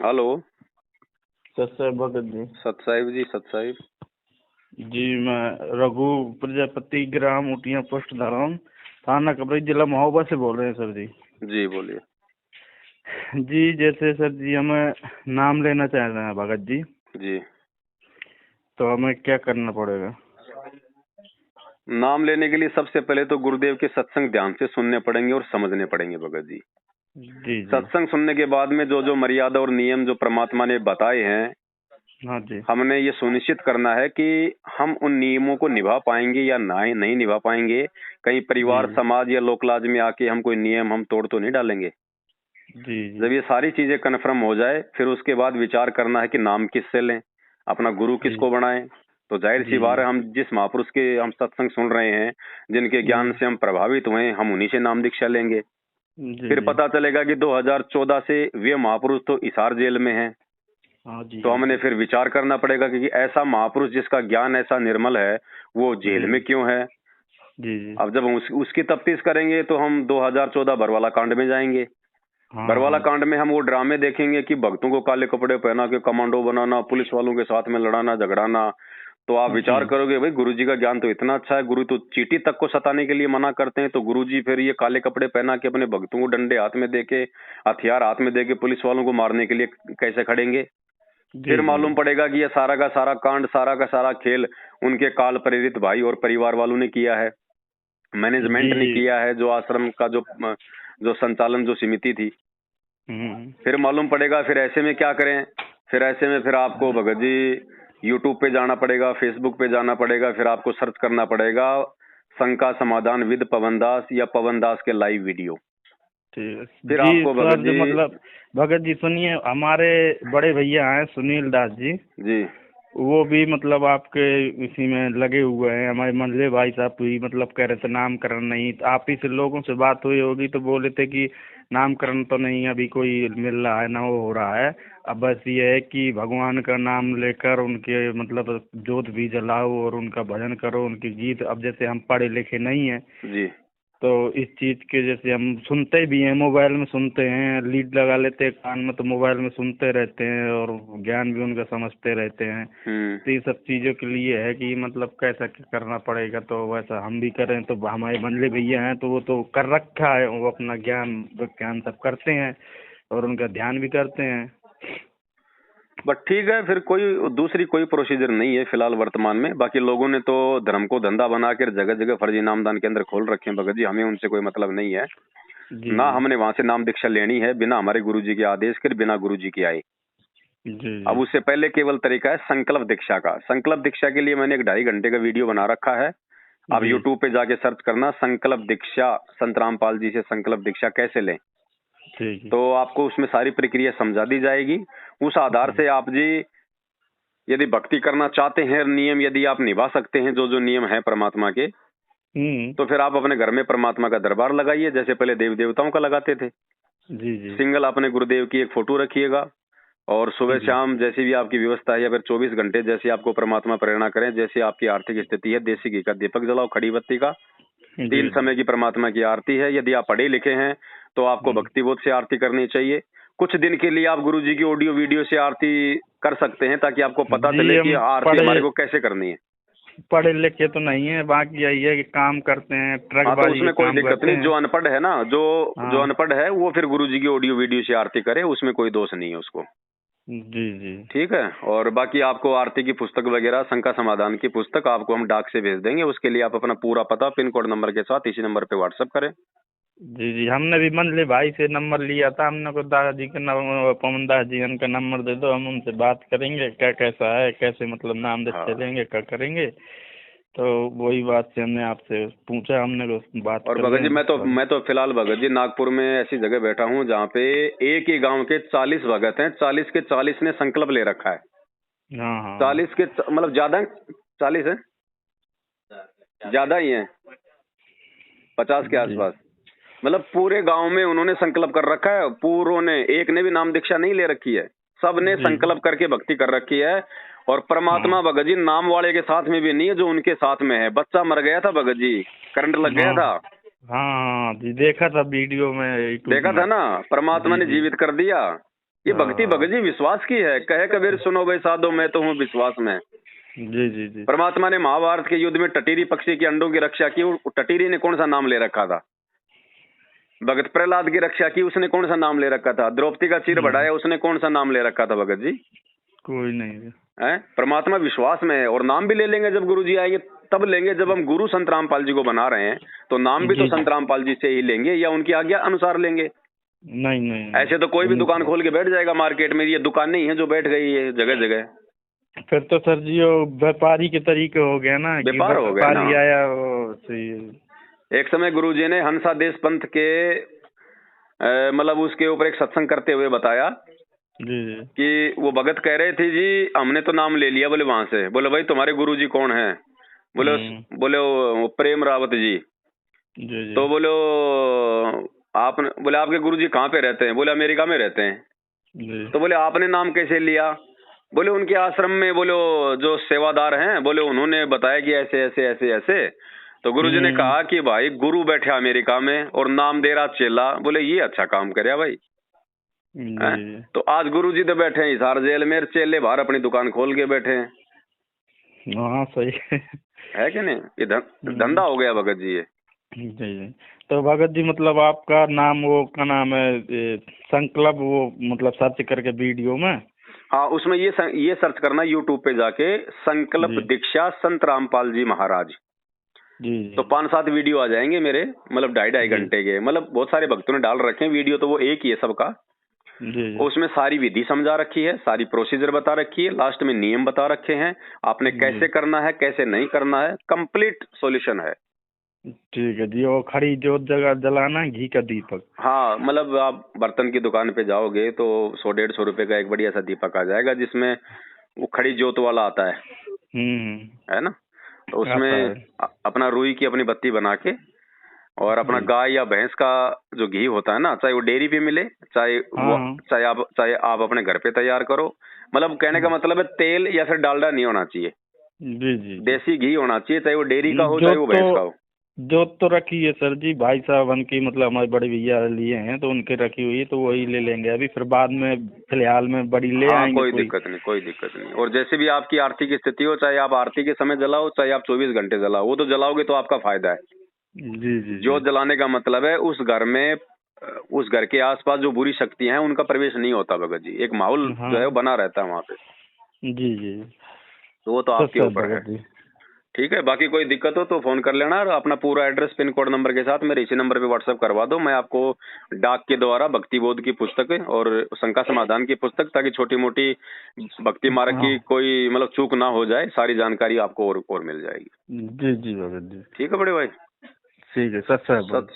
Hello. सत साहिब भगत जी। सत साहिब जी, सत साहिब जी मैं रघु प्रजापति, ग्राम उटिया, पोस्ट धाराम, थाना कबरई, जिला महोबा से बोल रहे हैं सर जी। जी बोलिए। जी जैसे सर जी हमें नाम लेना चाह रहे हैं भगत जी, जी तो हमें क्या करना पड़ेगा? नाम लेने के लिए सबसे पहले तो गुरुदेव के सत्संग ध्यान से सुनने पड़ेंगे और समझने पड़ेंगे भगत जी। जी जी। सत्संग सुनने के बाद में जो जो मर्यादा और नियम जो परमात्मा ने बताए हैं, हाँ जी। हमने ये सुनिश्चित करना है कि हम उन नियमों को निभा पाएंगे या नहीं निभा पाएंगे। कहीं परिवार, जी समाज या लोकलाज में आके हम कोई नियम हम तोड़ तो नहीं डालेंगे। जी। जी जब ये सारी चीजें कन्फर्म हो जाए, फिर उसके बाद विचार करना है कि नाम किससे लें, अपना गुरु जी किसको बनाएं। तो जाहिर सी जी। बात है, हम जिस महापुरुष के हम सत्संग सुन रहे हैं, जिनके ज्ञान जी से हम प्रभावित हुए हैं, हम उन्हीं से नाम दीक्षा लेंगे। जी। फिर जी। पता चलेगा कि 2014 से वे महापुरुष तो हिसार जेल में हैं। हाँ जी। तो हाँ हमने जी। फिर विचार करना पड़ेगा कि ऐसा महापुरुष जिसका ज्ञान ऐसा निर्मल है, वो जेल जी में क्यों है। जी। जी। अब जब हम उसकी तफ्तीश करेंगे तो हम 2014 बरवाला कांड में जाएंगे। हाँ बरवाला हाँ। कांड में हम वो ड्रामे देखेंगे कि भक्तों को काले कपड़े पहना के कमांडो बनाना, पुलिस वालों के साथ में लड़ाना झगड़ाना। तो आप जी विचार करोगे, भाई गुरुजी का ज्ञान तो इतना अच्छा है, गुरु तो चींटी तक को सताने के लिए मना करते हैं, तो गुरुजी फिर ये काले कपड़े पहना के अपने भक्तों को डंडे हाथ में देके, हथियार हाथ में देके पुलिस वालों को मारने के लिए कैसे खड़ेंगे। जी। फिर जी मालूम पड़ेगा कि ये सारा का सारा कांड, सारा का सारा खेल उनके काल प्रेरित भाई और परिवार वालों ने किया है, मैनेजमेंट ने जी। किया है, जो आश्रम का जो जो संचालन जो समिति थी। हम्म। फिर मालूम पड़ेगा फिर ऐसे में क्या करें। फिर ऐसे में फिर आपको भगत जी यूट्यूब पे जाना पड़ेगा, फेसबुक पे जाना पड़ेगा, फिर आपको सर्च करना पड़ेगा शंका समाधान विद पवन दास या पवन दास के लाइव वीडियो। ठीक है फिर जी। आपको भगत सर जो जी। मतलब भगत जी सुनिए, हमारे बड़े भैया हैं सुनील दास जी, जी वो भी मतलब आपके इसी में लगे हुए हैं। हमारे मंझले भाई साहब भी मतलब कह रहे थे नामकरण नहीं, तो आप ही से लोगों से बात हुई होगी तो बोले थे कि नामकरण तो नहीं अभी कोई मिल रहा है ना वो हो रहा है। अब बस ये है कि भगवान का नाम लेकर उनके मतलब जोत भी जलाओ और उनका भजन करो, उनके गीत। अब जैसे हम पढ़े लिखे नहीं हैं, जी तो इस चीज के जैसे हम सुनते भी हैं, मोबाइल में सुनते हैं, लीड लगा लेते हैं कान में, तो मोबाइल में सुनते रहते हैं और ज्ञान भी उनका समझते रहते हैं। तो ये सब चीजों के लिए है कि मतलब कैसा क्या करना पड़ेगा, तो वैसा हम भी करें। तो हमारे मंझले भैया हैं तो वो तो कर रखा है, वो अपना ज्ञान विज्ञान सब करते हैं और उनका ध्यान भी करते हैं। बट ठीक है, फिर कोई दूसरी कोई प्रोसीजर नहीं है फिलहाल वर्तमान में। बाकी लोगों ने तो धर्म को धंधा बनाकर जगह जगह फर्जी नामदान केंद्र खोल रखे हैं भगत जी, हमें उनसे कोई मतलब नहीं है जी ना। जी। हमने वहां से नाम दीक्षा लेनी है बिना हमारे गुरुजी के आदेश के, बिना गुरुजी के आए। जी अब जी। उससे पहले केवल तरीका है संकल्प दीक्षा का। संकल्प दीक्षा के लिए मैंने एक 2.5 घंटे का वीडियो बना रखा है। आप जी यूट्यूब पे जाके सर्च करना संकल्प दीक्षा, संत रामपाल जी से संकल्प दीक्षा कैसे लें। ठीक है। तो आपको उसमें सारी प्रक्रिया समझा दी जाएगी। उस आधार जी। से आप जी यदि भक्ति करना चाहते हैं, नियम यदि आप निभा सकते हैं जो जो नियम है परमात्मा के, हम्म। तो फिर आप अपने घर में परमात्मा का दरबार लगाइए, जैसे पहले देव देवताओं का लगाते थे। जी जी। सिंगल अपने गुरुदेव की एक फोटो रखिएगा और सुबह जी शाम जैसी भी आपकी व्यवस्था है, या फिर 24 घंटे जैसे आपको परमात्मा प्रेरणा करें, जैसे आपकी आर्थिक स्थिति है, देसी घी का दीपक जलाओ, खड़ी बत्ती का। जी। 3 जी। समय की परमात्मा की आरती है। यदि आप पढ़े लिखे हैं तो आपको भक्ति बोध से आरती करनी चाहिए। कुछ दिन के लिए आप गुरु जी की ऑडियो वीडियो से आरती कर सकते हैं, ताकि आपको पता जी चले कि हम आरती पढ़े हमारे को कैसे करनी है। पढ़े लिखे तो नहीं है, बाकी यही है कि काम करते हैं, हाँ, तो ट्रकबाजी का उसमें कोई काम दिक्कत करते नहीं। हैं। जो अनपढ़ है ना, जो जो हाँ। अनपढ़ है वो फिर गुरु जी की ऑडियो वीडियो से आरती करे, उसमें कोई दोष नहीं है उसको। जी जी। ठीक है। और बाकी आपको आरती की पुस्तक वगैरह, शंका समाधान की पुस्तक आपको हम डाक से भेज देंगे। उसके लिए आप अपना पूरा पता पिन कोड नंबर के साथ इसी नंबर पे व्हाट्सअप करें। जी जी। हमने भी मंझले भाई से नंबर लिया था, हमने को दादाजी का नंबर, पवन दास जी उनका नंबर दे दो, हम उनसे बात करेंगे क्या कैसा है, कैसे मतलब नाम दे हाँ। चलेंगे, क्या करेंगे। तो वही बात से हमने आपसे पूछा, हमने को बात और कर भगत जी लें सर। मैं तो फिलहाल भगत जी नागपुर में ऐसी जगह बैठा हूँ जहाँ पे एक ही गांव के 40 भगत हैं। 40 के 40 ने संकल्प ले रखा है। हाँ हाँ। 40 के मतलब ज्यादा है, 40 है, ज्यादा ही है, 50 के जी आसपास। मतलब पूरे गांव में उन्होंने संकल्प कर रखा है। पूरों ने, एक ने भी नाम दीक्षा नहीं ले रखी है, सब ने जी। संकल्प करके भक्ति कर रखी है। और हाँ परमात्मा भगत जी नाम वाले के साथ में भी नहीं है, जो उनके साथ में है। बच्चा मर गया था भगत जी, करंट लग गया हाँ था, हाँ। जी देखा था वीडियो में, यूट्यूब देखा में। था ना। परमात्मा जी ने जी। जीवित कर दिया। ये भक्ति भगत जी विश्वास की है। कहे कबीर सुनो भाई साधो मैं तो हूँ विश्वास में। जी जी जी। परमात्मा ने महाभारत के युद्ध में टटीरी पक्षी के अंडों की रक्षा की, टटीरी ने कौन सा नाम ले रखा था? भगत प्रहलाद की रक्षा की, उसने कौन सा नाम ले रखा था? द्रौपदी का चीर बढ़ाया, उसने कौन सा नाम ले रखा था भगत जी? कोई नहीं है। परमात्मा विश्वास में है। और नाम भी ले लेंगे जब गुरु जी आएंगे तब लेंगे। जब हम गुरु संत रामपाल जी को बना रहे हैं तो नाम भी तो संत रामपाल जी से ही लेंगे या उनकी आज्ञा अनुसार लेंगे। नहीं नहीं, ऐसे तो कोई भी दुकान खोल के बैठ जाएगा मार्केट में। ये दुकान नहीं है जो बैठ गई है जगह जगह। फिर तो सर जी वो व्यापारी के तरीके हो गया ना, व्यापार हो गया ना। आया वो सही। एक समय गुरु जी ने हंसा देश पंथ के मतलब उसके ऊपर एक सत्संग करते हुए बताया जी कि वो भगत कह रहे थे जी हमने तो नाम ले लिया। बोले वहां से, बोले भाई तुम्हारे गुरु जी कौन है? बोले बोले वो प्रेम रावत जी। जी। तो बोलो आपने, बोले आपके गुरु जी कहाँ पे रहते हैं? बोले अमेरिका में रहते हैं जी। तो बोले आपने नाम कैसे लिया? बोले उनके आश्रम में बोलो जो सेवादार हैं बोले उन्होंने बताया कि ऐसे ऐसे ऐसे ऐसे। तो गुरुजी ने कहा कि भाई गुरु बैठा अमेरिका में और नाम दे रहा चेला। बोले ये अच्छा काम करे भाई। तो आज गुरुजी तो बैठे हैं हिसार जेल में, चेले बाहर अपनी दुकान खोल के बैठे हैं। हाँ सही है कि नहीं? ये धंधा हो गया भगत जी ये। जी। तो भगत जी मतलब आपका नाम वो क्या नाम है संकल्प, वो मतलब सर्च करके वीडियो में, हाँ उसमें ये सर्च करना यूट्यूब पे जाके संकल्प दीक्षा संत रामपाल जी महाराज। जी। तो 5-7 वीडियो आ जाएंगे मेरे, मतलब 2.5 घंटे के। मतलब बहुत सारे भक्तों ने डाल रखे हैं वीडियो, तो वो एक ही है सबका। जी। उसमें सारी विधि समझा रखी है, सारी प्रोसीजर बता रखी है, लास्ट में नियम बता रखे हैं आपने कैसे करना है कैसे नहीं करना है, कंप्लीट सॉल्यूशन है। ठीक है जी। वो खड़ी जोत जगह जलाना है, घी का दीपक। हाँ मतलब आप बर्तन की दुकान पे जाओगे तो 100-150 रुपए का एक बढ़िया सा दीपक आ जाएगा जिसमें वो खड़ी जोत वाला आता है। है ना? तो उसमें अपना रुई की अपनी बत्ती बना के और अपना गाय या भैंस का जो घी होता है ना, चाहे वो डेयरी पे मिले चाहे आप अपने घर पे तैयार करो। मतलब कहने का मतलब है तेल या फिर डालडा नहीं होना चाहिए। जी जी। देसी घी होना चाहिए, चाहे वो डेयरी का हो चाहे वो भैंस का हो। जोत तो रखी है सर जी, भाई साहब उनकी मतलब हमारे बड़े भैया लिए हैं तो उनके रखी हुई है, तो वही ले लेंगे अभी, फिर बाद में फिलहाल में बड़ी ले आएंगे। कोई दिक्कत नहीं, कोई दिक्कत नहीं। और जैसे भी आपकी आरती की स्थिति हो, चाहे आप आरती के समय जलाओ चाहे आप 24 घंटे जलाओ, वो तो जलाओगे तो आपका फायदा है। जी जी। जोत जलाने का मतलब है उस घर में, उस घर के आसपास जो बुरी शक्तियां हैं उनका प्रवेश नहीं होता भगत जी। एक माहौल जो है वो बना रहता है वहाँ पे। जी जी। तो वो तो आपके ऊपर है। ठीक है, बाकी कोई दिक्कत हो तो फोन कर लेना और अपना पूरा एड्रेस पिन कोड नंबर के साथ मेरे इसी नंबर पे व्हाट्सएप करवा दो। मैं आपको डाक के द्वारा भक्ति बोध की पुस्तक और शंका समाधान की पुस्तक, ताकि छोटी मोटी भक्ति मार्ग की कोई मतलब चूक ना हो जाए, सारी जानकारी आपको और मिल जाएगी। जी जी भगत जी। ठीक है बड़े भाई। ठीक है, सत